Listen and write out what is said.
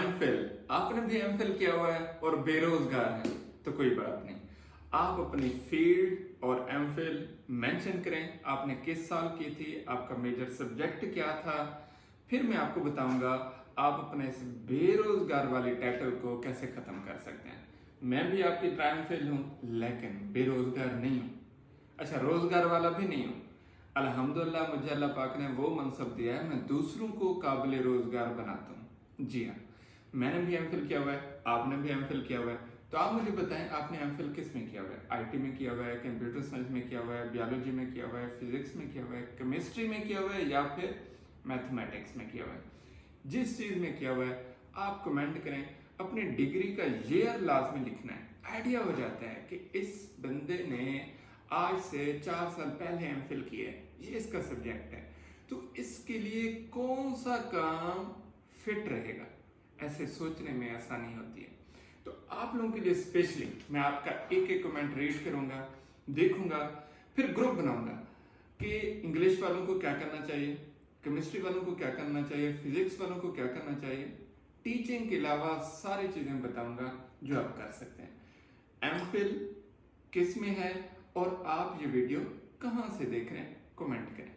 MPhil, आपने भी MPhil किया हुआ है और बेरोजगार है तो कोई बात नहीं, आप अपनी फील्ड और एमफिल मेंशन करें, आपने किस साल की थी, आपका मेजर सब्जेक्ट क्या था, फिर मैं आपको बताऊंगा आप अपने इस बेरोजगार वाली टाइटल को कैसे खत्म कर सकते हैं। मैं भी आपकी तरह एमफिल हूं लेकिन बेरोजगार नहीं हूं, अच्छा रोजगार वाला भी नहीं हूं। अल्हम्दुलिल्लाह मुझे अल्लाह पाक ने वो मनसब दिया है, मैं दूसरों को काबिल रोजगार बनाता हूँ। जी हाँ, मैंने भी एमफिल किया हुआ है, आपने भी एमफिल किया हुआ है, तो आप मुझे बताएं आपने एमफिल किस में किया हुआ है? आईटी में किया हुआ है, कंप्यूटर साइंस में किया हुआ है, बायोलॉजी में किया हुआ है, फिजिक्स में किया हुआ है, केमिस्ट्री में किया हुआ है या फिर मैथमेटिक्स में किया हुआ है? जिस चीज में किया हुआ है आप कमेंट करें, अपनी डिग्री का ईयर लाजमी लिखना है। आइडिया हो जाता है कि इस बंदे ने आज से 4 साल पहले एमफिल किया है, ये इसका सब्जेक्ट है, तो इसके लिए कौन सा काम फिट रहेगा, ऐसे सोचने में आसानी होती है। तो आप लोगों के लिए स्पेशली मैं आपका एक एक कमेंट रीड करूंगा, देखूंगा, फिर ग्रुप बनाऊंगा कि इंग्लिश वालों को क्या करना चाहिए, केमिस्ट्री वालों को क्या करना चाहिए, फिजिक्स वालों को क्या करना चाहिए, टीचिंग के अलावा सारी चीजें बताऊंगा जो आप कर सकते हैं। एमफिल किस में है और आप ये वीडियो कहां से देख रहे हैं, कमेंट करें।